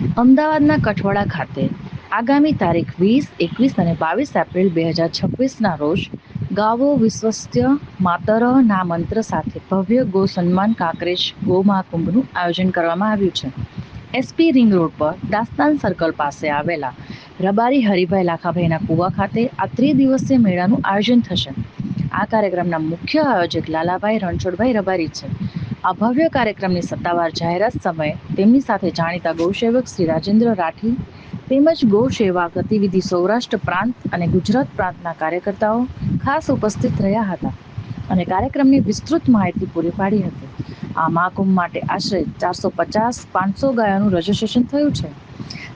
અમદાવાદના કઠવાડા ખાતે આગામી તારીખ 20, 21 અને 22 એપ્રિલ 2026ના રોજ ગાવો વિશ્વસ્ય માતરઃ ના મંત્ર સાથે ભવ્ય ગો સન્માન કાંકરેજ ગો મહાકુંભનું આયોજન કરવામાં આવ્યું છે. એસપી રિંગ રોડ પર દાસ્તાન સર્કલ પાસે આવેલા રબારી હરિભાઈ લાખાભાઈના કુવા ખાતે આ ત્રિદિવસીય મેળાનું આયોજન થશે. આ કાર્યક્રમના મુખ્ય આયોજક લાલાભાઈ રણછોડભાઈ રબારી છે. આ ભવ્ય કાર્યક્રમની સત્તાવાર જાહેરાત સમયે તેમની સાથે જાણીતા ગૌસેવક શ્રી રાજેન્દ્ર રાઠી તેમજ ગૌ સેવા ગતિવિધિ સૌરાષ્ટ્ર પ્રાંત અને ગુજરાત પ્રાંતના કાર્યકર્તાઓ ખાસ ઉપસ્થિત રહ્યા હતા અને કાર્યક્રમની વિસ્તૃત માહિતી પૂરી પાડી હતી. આ મહાકુંભ માટે આશરે 450-500 ગાયોનું રજીસ્ટ્રેશન થયું છે,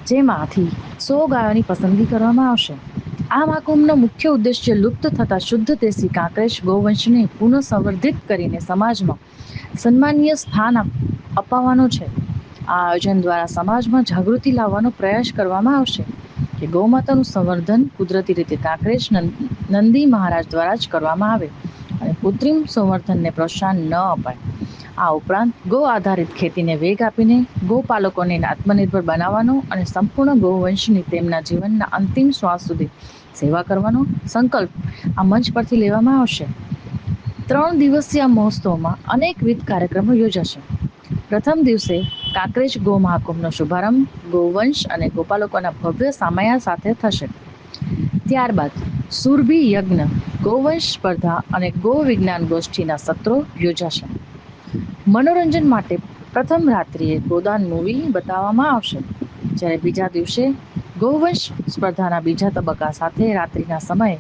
જેમાંથી 100 ગાયોની પસંદગી કરવામાં આવશે. આ મહાકુંભનો મુખ્ય ઉદ્દેશ્ય લુપ્ત થતા શુદ્ધ દેશી કાંકરેજ ગૌવંશને પુનઃસંવર્ધિત કરીને સમાજમાં સન્માનીય સ્થાન અપાવવાનો છે. આ આયોજન દ્વારા સમાજમાં જાગૃતિ લાવવાનો પ્રયાસ કરવામાં આવશે કે ગૌમાતાનું સંવર્ધન કુદરતી રીતે કાંકરેજ નંદી મહારાજ દ્વારા જ કરવામાં આવે અને કૃત્રિમ સંવર્ધનને પ્રોત્સાહન ન અપાય. આ ઉપરાંત ગૌ આધારિત ખેતીને વેગ આપીને ગૌપાલકોને આત્મનિર્ભર બનાવવાનો અને સંપૂર્ણ ગૌવંશની તેમના જીવનના અંતિમ શ્વાસ સુધી સેવા કરવાનો સંકલ્પ આ મંચ પરથી લેવામાં આવશે. 3 દિવસીય મહોત્સવમાં અનેકવિધ કાર્યક્રમો યોજાશે. પ્રથમ દિવસે કાંકરેજ ગો મહાકુંભનો શુભારંભ ગૌવંશ અને ગોપાલકોના ભવ્ય સામયા સાથે થશે. ત્યારબાદ સુરભી યજ્ઞ, ગૌવંશ સ્પર્ધા અને ગૌ વિજ્ઞાન ગોષ્ઠીના સત્રો યોજાશે. મનોરંજન માટે પ્રથમ રાત્રિએ ગોદાન મૂવી બતાવવામાં આવશે, જ્યારે બીજા દિવસે ગૌવંશ સ્પર્ધાના બીજા તબક્કા સાથે રાત્રિના સમયે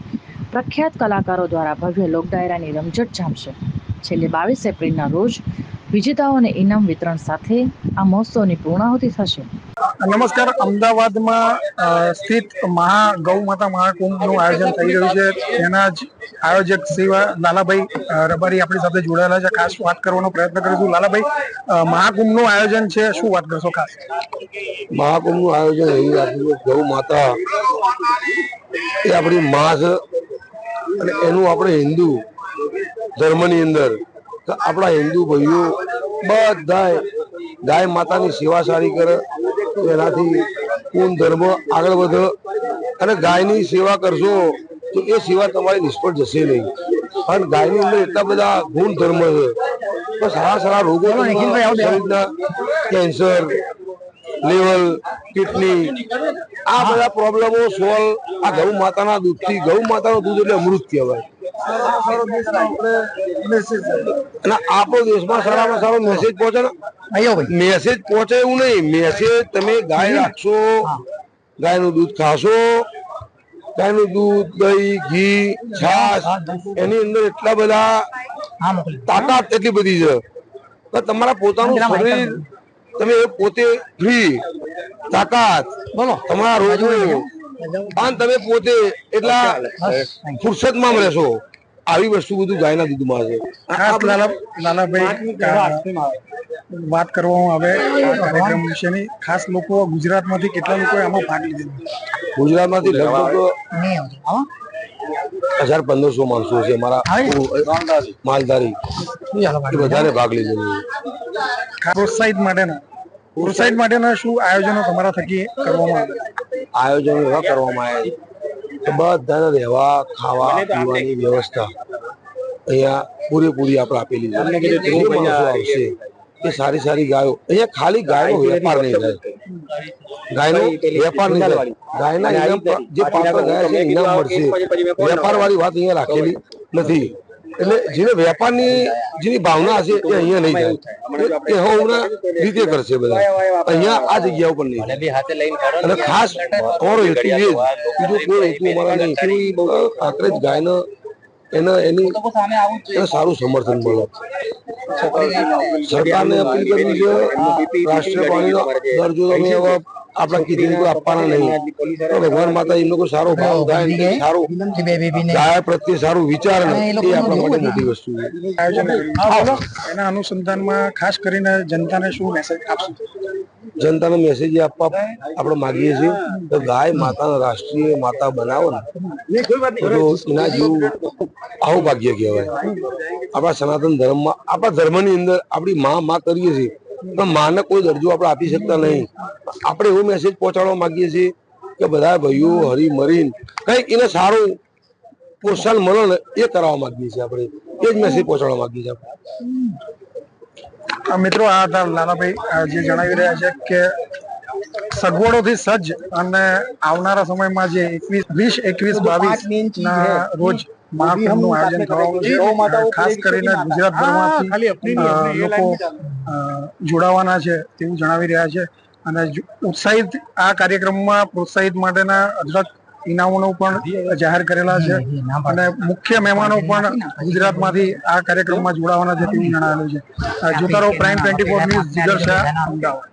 પ્રખ્યાત કલાકારો દ્વારા ભવ્ય લોકડાયરાની રમઝટ જામશે. છેલ્લે 22 એપ્રિલના રોજ વિજેતાઓને ઇનામ વિતરણ સાથે આ મહોત્સવની પૂર્ણાહુતિ થશે. નમસ્કાર. અમદાવાદમાં સ્થિત ગૌ માતા મહાકુંભનું આયોજન થઈ રહ્યું છે. તેના જ આયોજક શ્રી લાલાભાઈ રબારી આપણી સાથે જોડાયેલા છે. ખાસ વાત કરવાનો પ્રયત્ન કરીશું. લાલાભાઈ, મહાકુંભનું આયોજન છે, શું વાત કરશો? ખાસ મહાકુંભનું આયોજન એવું રાખ્યું છે, ગૌ માતા એ આપણી મા છે અને એનું આપણે હિન્દુ ધર્મની અંદર આપણા હિન્દુ ભાઈઓ બધા ગાય માતાની સેવા સારી કરે તો એનાથી પૂર્ણ ધર્મ આગળ વધે અને ગાયની સેવા કરશો તો એ સેવા તમારી નિષ્ફળ જશે નહીં. અને ગાયની અંદર એટલા બધા ગુણ ધર્મ છે, તો સારા સારા રોગો શરીરના કેન્સર, લેવલ, કિડની, આ બધા પ્રોબ્લેમો સોલ્વ આ ગૌ માતાના દૂધથી. ગૌ માતાનું દૂધ એટલે અમૃત કહેવાય. અને આપણો દેશમાં સારામાં સારો મેસેજ પહોંચે ને, મેસેજ પહોંચે એવું નહીં. મેસેજ તમે ગાય રાખશો, ગાયનું દૂધ ખાશો, ગાયનું દૂધ, દહીં, ઘી, છાશ, એની અંદર એટલા બધા તાકાત એટલી બધી છે કે તમારા પોતાનું શરીર તમે પોતે ફ્રી તાકાત તમારા રોગનું અને તમે પોતે એટલા ફુરસદમાં રહેશો. આવી વસ્તુ બધું ગાયના દૂધમાં છે. લાલાભાઈ, વાત કરવામાં આવે આ કાર્યક્રમ વિશેની, ખાસ લોકો ગુજરાતમાંથી કેટલા લોકોએ આમાં ભાગ લીધો? ગુજરાતમાંથી લગભગ 1500 માણસો છે મારા માલધારી, બધાને ભાગ લીધો. પ્રોત્સાહિત માટેના શું આયોજનો તમારા થકી કરવામાં આવે? આયોજનો એવા કરવામાં આવે કે બધાને રહેવા, ખાવા, પીવાની વ્યવસ્થા અહીંયા પૂરેપૂરી આપણે આપેલી છે. આવશે એ સારી સારી ગાયો. અહીંયા ખાલી ગાયનો વેપાર નહીં થાય, ગાયનો વેપાર નહીં થાય. ગાયના ઇનામ જે પાત્ર ગાય છે ઇનામ મળશે. વેપાર વાળી વાત અહીંયા રાખેલી નથી. એટલે જેને વેપારની જેની ભાવના હશે એ અહીંયા નહીં જાય, એ હમણાં રીતે કરશે બધા. અહીંયા આ જગ્યા ઉપર નહીં. અને ખાસ અમારો હેતુ એ જ, બીજો કોઈ હેતુ અમારા નહીં. કાંકરેજ ગાયનો એને સારું સમર્થન મળે. સરકારને અપીલ કરવી છે, રાષ્ટ્રીય પાણીનો દરજ્જો તમે આપણા કીધી કોઈ આપવાના નહીં. ભગવાન માતા એમનો કોઈ સારો ભાવ થાય, સારું ગાય પ્રત્યે સારું વિચાર એ આપણા માટે મોટી વસ્તુ છે. એના અનુસંધાનમાં ખાસ કરીને જનતાને શું મેસેજ આપશો? જનતાને મેસેજ આપવા આપણે માગીએ છીએ તો ગાય માતાના રાષ્ટ્રીય માતા બનાવો ને તો એના જેવું આવું ભાગ્ય કહેવાય. આપણા સનાતન ધર્મમાં, આપણા ધર્મની અંદર આપણી માં કરીએ છીએ પણ માને કોઈ દરજ્જો આપણે આપી શકતા નહીં. આપણે એવો મેસેજ પહોંચાડવા માંગીએ છીએ કે બધા ભાઈઓ હરી મરીને કંઈક એને સારું પ્રોત્સાહન મળે ને એ કરાવવા માંગીએ છીએ. આપણે એ જ મેસેજ પહોંચાડવા માંગીએ છીએ. મિત્રો આ હતા લાલાભાઈ જે જણાવી રહ્યા છે કે સગવડોથી સજ્જ અને આવનારા સમયમાં જે 20-21-22 ના રોજ મહાકુંભનું આયોજન થવાનું છે. ખાસ કરીને ગુજરાતભરમાંથી લોકો જોડાવાના છે તેવું જણાવી રહ્યા છે અને ઉત્સાહિત આ કાર્યક્રમમાં પ્રોત્સાહિત માટેના અઢળક ઇનામોનો પણ જાહેર કરેલા છે અને મુખ્ય મહેમાનો પણ ગુજરાતમાંથી આ કાર્યક્રમમાં જોડાવાના છે તેવું જણાવેલું છે. જોતા રહો પ્રાઇમ 24 ન્યૂઝ. જીગર શાહ, અમદાવાદ.